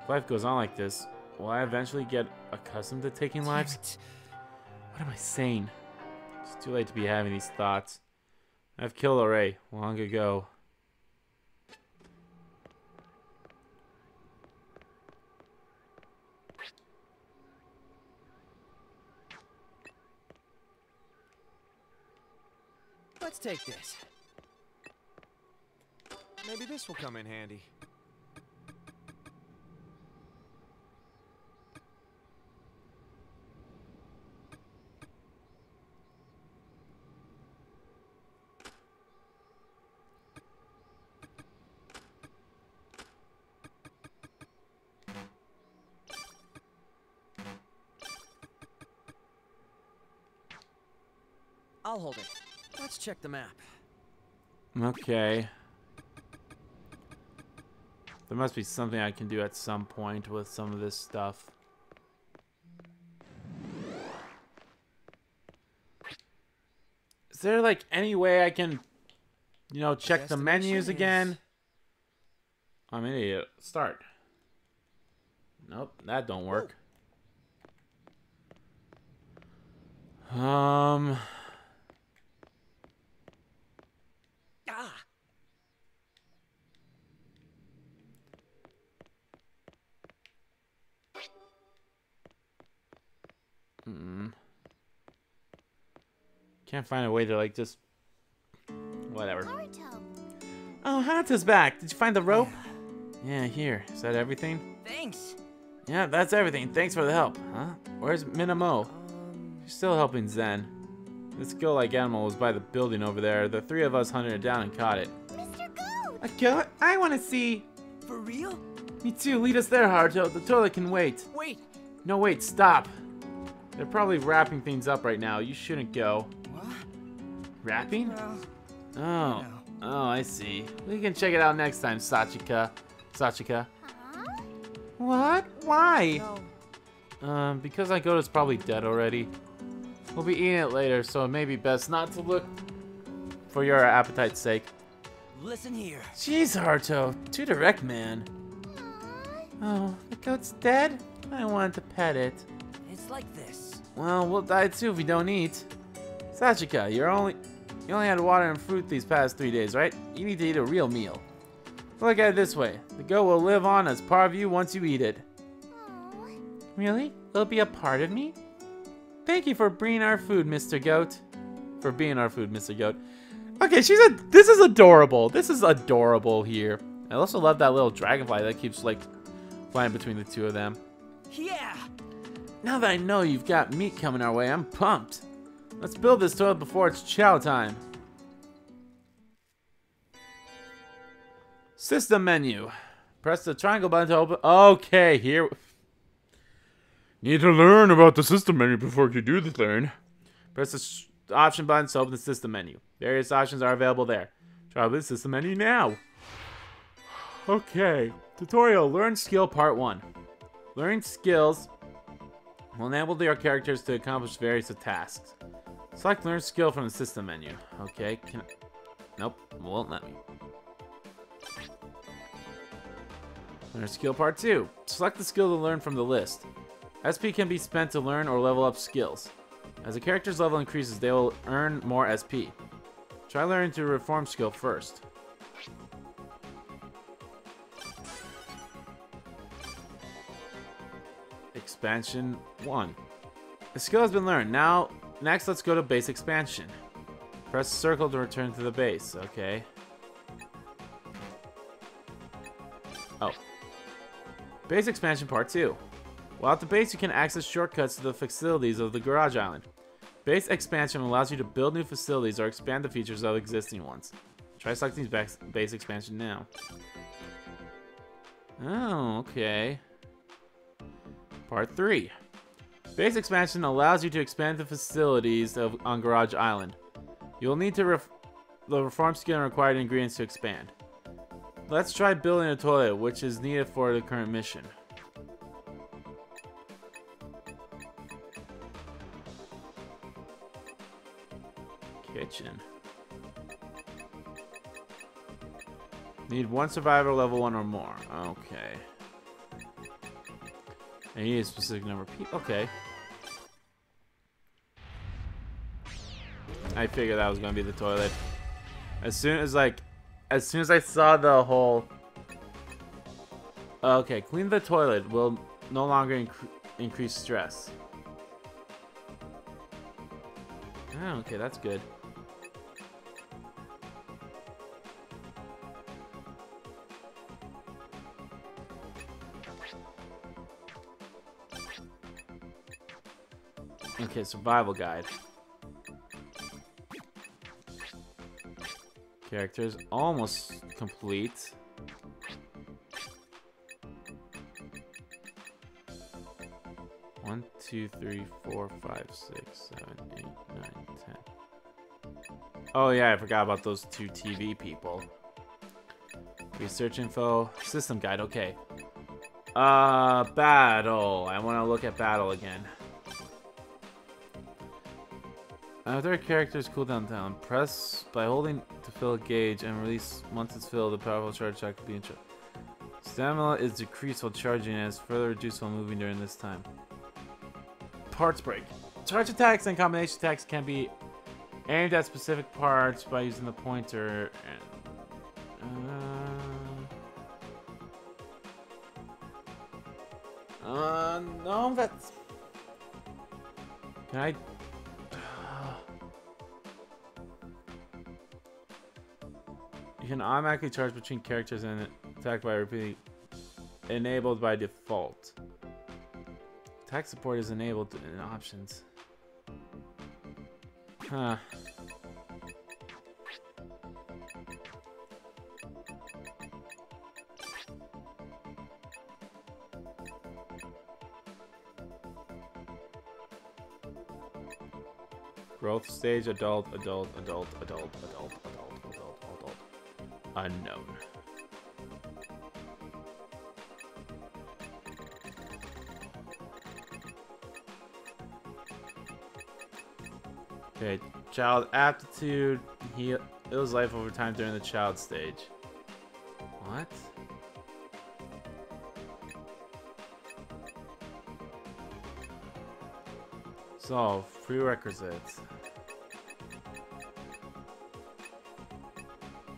If life goes on like this, will I eventually get accustomed to taking lives? What am I saying? It's too late to be having these thoughts. I've killed a Ray long ago. Let's take this. Maybe this will come in handy. I'll hold it. Let's check the map. Okay. There must be something I can do at some point with some of this stuff. Is there like any way I can, you know, check the menus again? I'm an idiot. Start. Nope, that don't work. Ah. Can't find a way to like just whatever. Haruto. Oh, Haruto's back. Did you find the rope? Yeah, here. Is that everything? Thanks. Yeah, that's everything. Thanks for the help. Huh? Where's Minamo? She's still helping Zen. This gill-like animal was by the building over there. The three of us hunted it down and caught it. Mr. Goat! A goat? I want to see. For real? Me too. Lead us there, Haruto. The toilet can wait. Wait. No, wait. Stop. They're probably wrapping things up right now. You shouldn't go. What? Wrapping? Well, Oh. no. Oh, I see. We can check it out next time, Sachika. Sachika. Huh? What? Why? No. Because Goto's probably dead already. We'll be eating it later, so it may be best not to look for your appetite's sake. Listen here. Jeez, Haruto. Too direct, man. Aw. Oh, the goat's dead? I wanted to pet it. It's like this. Well, we'll die too if we don't eat. Sachika, you only had water and fruit these past 3 days, right? You need to eat a real meal. Look at it this way. The goat will live on as part of you once you eat it. Aw. Really? It'll be a part of me? Thank you for bringing our food, Mr. Goat. For being our food, Mr. Goat. Okay, this is adorable. This is adorable here. I also love that little dragonfly that keeps like flying between the two of them. Yeah. Now that I know you've got meat coming our way, I'm pumped. Let's build this toilet before it's chow time. System menu. Press the triangle button to open. Okay, here. Need to learn about the system menu before you do the learn. Press the option button to open the system menu. Various options are available there. Try the system menu now. Okay. Tutorial. Learn skill part 1. Learning skills will enable your characters to accomplish various tasks. Select learn skill from the system menu. Okay. Nope. Won't let me. Learn skill part 2. Select the skill to learn from the list. SP can be spent to learn or level up skills. As a character's level increases, they will earn more SP. Try learning to reform skill first. Expansion 1. The skill has been learned. Next let's go to base expansion. Press circle to return to the base. Okay. Oh. Base expansion part 2. While at the base, you can access shortcuts to the facilities of the garage island. Base expansion allows you to build new facilities or expand the features of existing ones. Try selecting base expansion now. Oh, okay. Part 3. Base expansion allows you to expand the facilities on Garage Island. You will need to the reform skill and required ingredients to expand. Let's try building a toilet, which is needed for the current mission. Kitchen. Need 1 survivor level 1 or more. Okay. I need a specific number of people. Okay. I figured that was gonna be the toilet. As soon as I saw the whole. Okay, clean the toilet will no longer increase stress. Oh, okay, that's good. Okay, survival guide. Characters almost complete. One, 2, 3, 4, 5, 6, 7, 8, 9, 10. Oh yeah, I forgot about those two TV people. Research info. System guide, okay. Battle. I want to look at battle again. After a character's cooldown down, press by holding to fill a gauge and release once it's filled, the powerful charge attack could be in charge. Stamina is decreased while charging and is further reduced while moving during this time. Parts break. Charge attacks and combination attacks can be aimed at specific parts by using the pointer. No, that's... Can I... You can automatically charge between characters and attack by repeating. Enabled by default. Attack support is enabled in options. Huh. Growth stage, adult. Unknown. Okay, child aptitude. Heals life over time during the child stage. What? So, prerequisites.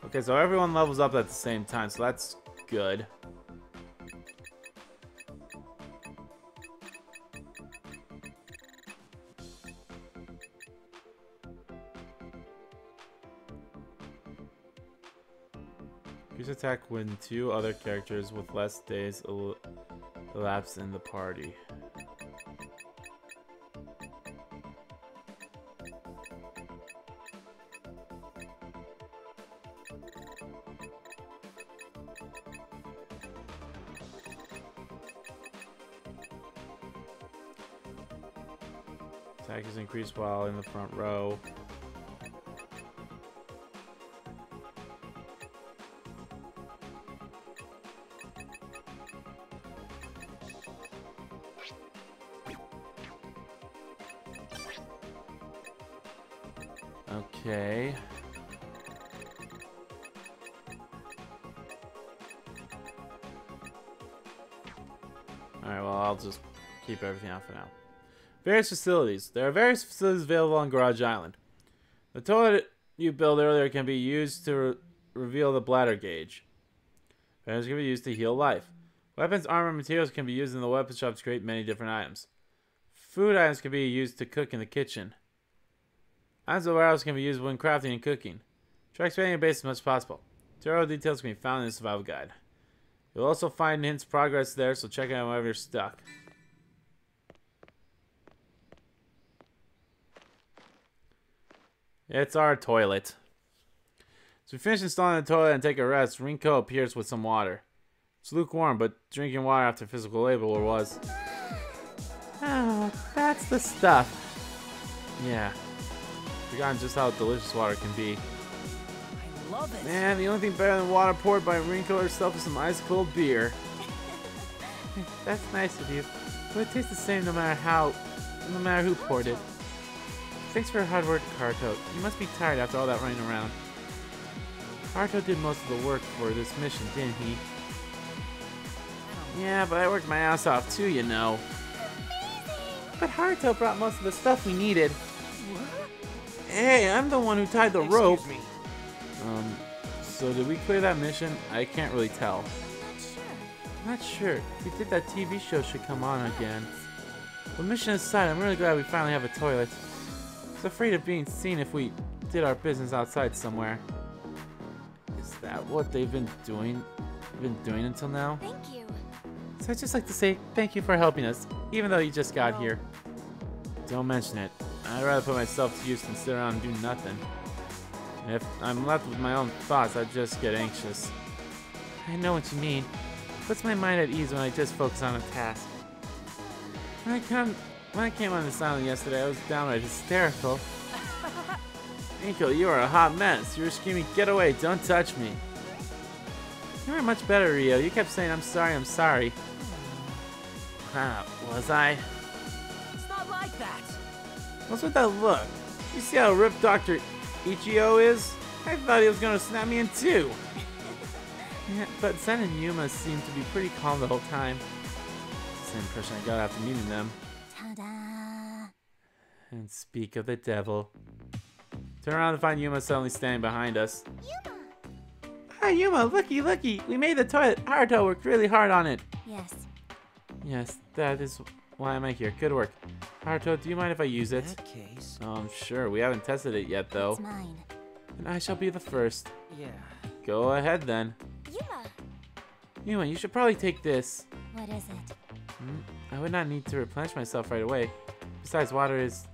Okay, so everyone levels up at the same time, so that's good. Use attack when two other characters with less days elapse in the party. Attack is increased while in the front row. Okay. Alright, well, I'll just keep everything out for now. Various facilities. There are various facilities available on Garage Island. The toilet you built earlier can be used to reveal the bladder gauge. Items can be used to heal life. Weapons, armor, and materials can be used in the weapon shop to create many different items. Food items can be used to cook in the kitchen. Items of warehouse can be used when crafting and cooking. Try expanding your base as much as possible. Tutorial details can be found in the survival guide. You'll also find hints of progress there, so check it out whenever you're stuck. It's our toilet. So we finish installing the toilet and take a rest. Rinko appears with some water. It's lukewarm, but drinking water after physical labor was. Oh, that's the stuff. Yeah. Forgotten just how delicious water can be. I love it. Man, the only thing better than water poured by Rinko herself is some ice cold beer. That's nice of you. But it tastes the same no matter who poured it. Thanks for your hard work, Haruto. You must be tired after all that running around. Haruto did most of the work for this mission, didn't he? Yeah, but I worked my ass off too, you know. But Haruto brought most of the stuff we needed. What? Hey, I'm the one who tied the rope. Excuse me. So did we clear that mission? I can't really tell. Not sure. Not sure. If we did, that TV show should come on again. But mission aside, I'm really glad we finally have a toilet. I was afraid of being seen if we did our business outside somewhere. Is that what they've been doing? Until now? Thank you. So I'd just like to say thank you for helping us, even though you just got here. Don't mention it. I'd rather put myself to use than sit around and do nothing. And if I'm left with my own thoughts, I'd just get anxious. I know what you mean. It puts my mind at ease when I just focus on a task. When I came on this island yesterday, I was downright hysterical. Nico, you are a hot mess. You were screaming, get away, don't touch me. You were much better, Rio. You kept saying, I'm sorry, I'm sorry. Was I? It's not like that. What's with that look? You see how ripped Dr. Ichio is? I thought he was gonna snap me in two. Yeah, but Zen and Yuma seemed to be pretty calm the whole time. Same impression I got after meeting them. Ta-da! And speak of the devil. Turn around to find Yuma suddenly standing behind us. Yuma! Ah, Yuma, looky! We made the toilet. Haruto worked really hard on it. Yes. Yes, that is why am I here. Good work. Haruto, do you mind if I use In it? that case. Sure. We haven't tested it yet, though. It's mine. And I shall be the first. Yeah. Go ahead, then. Yuma! Yuma, you should probably take this. What is it? I would not need to replenish myself right away. Besides, water is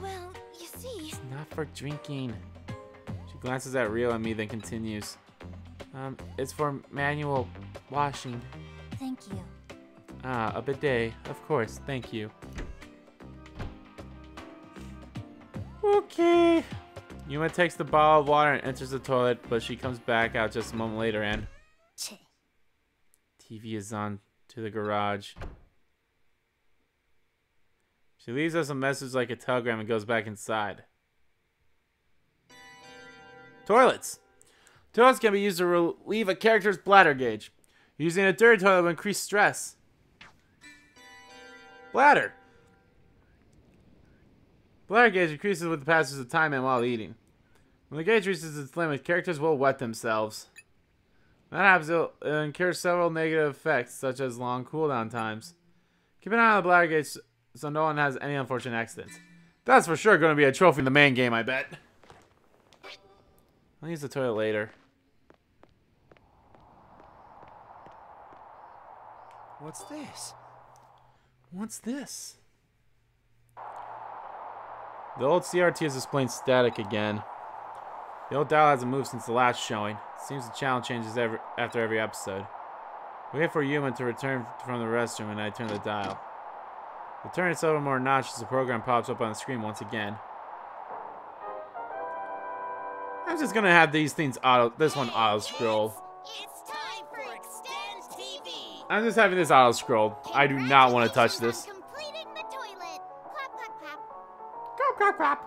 Well, you see... not for drinking. She glances at Rio and me, then continues. It's for manual washing. Thank you. Ah, a bidet. Of course, thank you. Okay. Yuma takes the bottle of water and enters the toilet, but she comes back out just a moment later and... Che. TV is on to the garage. She leaves us a message like a telegram and goes back inside. Toilets! Toilets can be used to relieve a character's bladder gauge. Using a dirty toilet will increase stress. Bladder! Bladder gauge increases with the passage of time and while eating. When the gauge reaches its limit, characters will wet themselves. When that happens, it'll incur several negative effects, such as long cooldown times. Keep an eye on the bladder gauge so no one has any unfortunate accidents. That's for sure going to be a trophy in the main game, I bet. I'll use the toilet later. What's this? What's this? The old CRT is displaying static again. The old dial hasn't moved since the last showing. It seems the channel changes after every episode. We wait for Yuma to return from the restroom and I turn the dial. We turn it several more notches as the program pops up on the screen once again. I'm just gonna have these things this one auto scroll. It's time for Extend TV! I'm just having this auto scroll. I do not want to touch this. Completing the toilet. Clap, clap, clap. Crap, crap, crap.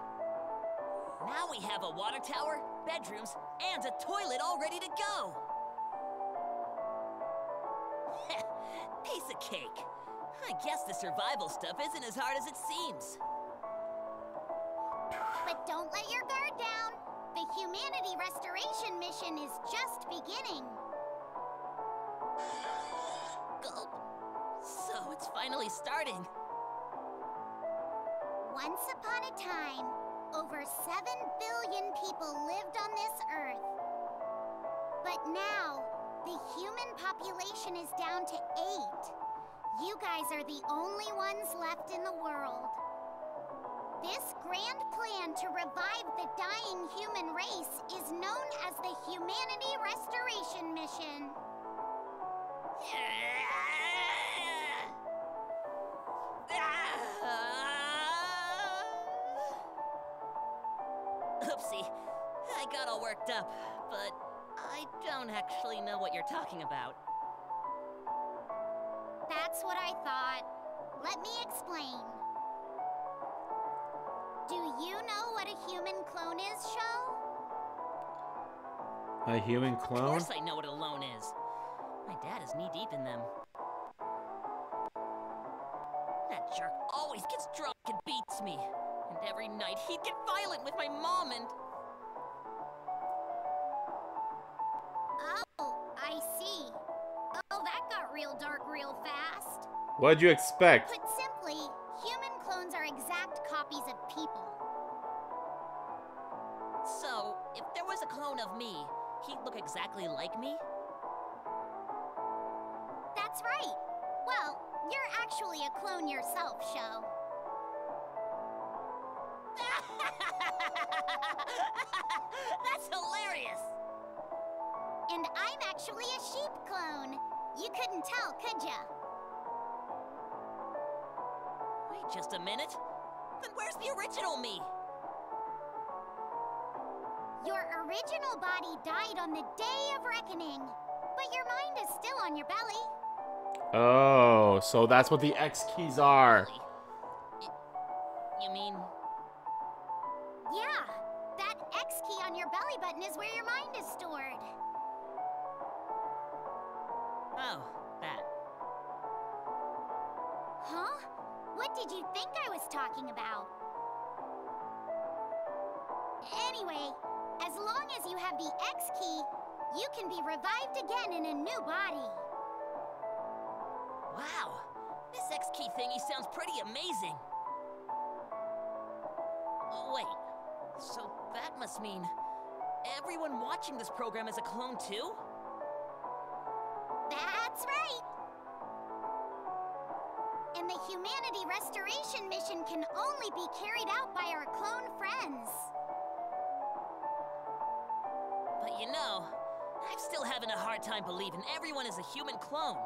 Now we have a water tower, bedrooms, and a toilet all ready to go. Piece of cake. I guess the survival stuff isn't as hard as it seems. But don't let your guard down. The humanity restoration mission is just beginning. Gulp. So it's finally starting. Once upon a time, over 7 billion people lived on this Earth. But now, the human population is down to 8. You guys are the only ones left in the world. This grand plan to revive the dying human race is known as the Humanity Restoration Mission. Oopsie. I got all worked up, but I don't actually know what you're talking about. That's what I thought. Let me explain. Do you know what a human clone is, Sho? A human Of clone? course I know what a loan is. My dad is knee-deep in them. That jerk always gets drunk and beats me. And every night he'd get violent with my mom and... Oh, I see. Oh, that got real dark real fast. What'd you expect? Put simply, human clones are exact copies of people. So, if there was a clone of me, he'd look exactly like me? That's right. Well, you're actually a clone yourself, Sho. That's hilarious! And I'm actually a sheep clone. You couldn't tell, could ya? Wait just a minute. Then where's the original me? Your original body died on the day of reckoning, but your mind is still on your belly. Oh, so that's what the X keys are. You mean... Yeah, that X key on your belly button is where your mind is stored. Oh, that. Huh? What did you think I was talking about? Anyway, as long as you have the X key, you can be revived again in a new body. Wow, this X key thingy sounds pretty amazing. Wait, so that must mean everyone watching this program is a clone too? That's right! And the Humanity Restoration mission can only be carried out by our clone friends. But you know, I'm still having a hard time believing everyone is a human clone.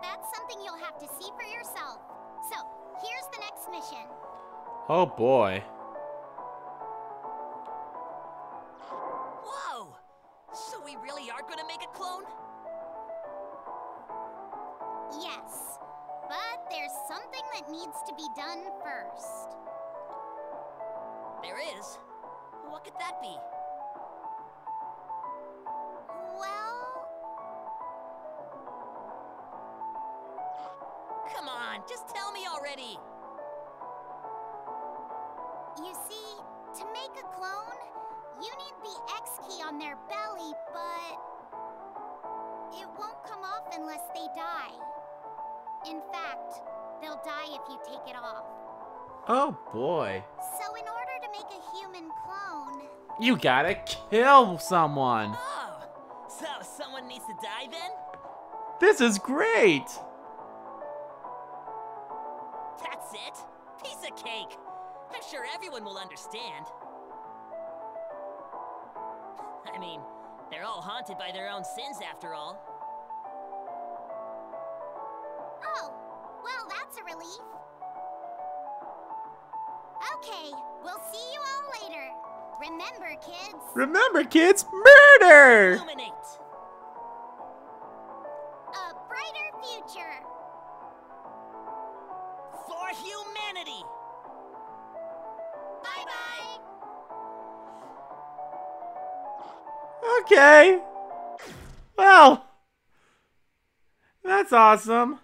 That's something you'll have to see for yourself. So, here's the next mission. Oh boy. Whoa! So we really are gonna make a clone? Yes, but there's something that needs to be done first. There is? What could that be? Well... Come on, just tell me already! You see, to make a clone, you need the X key on their belly, but... it won't come off unless they die. In fact, they'll die if you take it off. Oh boy. So in order to make a human clone... You gotta kill someone. Oh! So someone needs to die then? This is great. That's it? Piece of cake! I'm sure everyone will understand. I mean, they're all haunted by their own sins after all. Oh, well, that's a relief. Okay, we'll see you all later. Remember, kids. Remember, kids, murder! Illuminate! A brighter future. For humanity! Bye-bye. Okay. Well, that's awesome.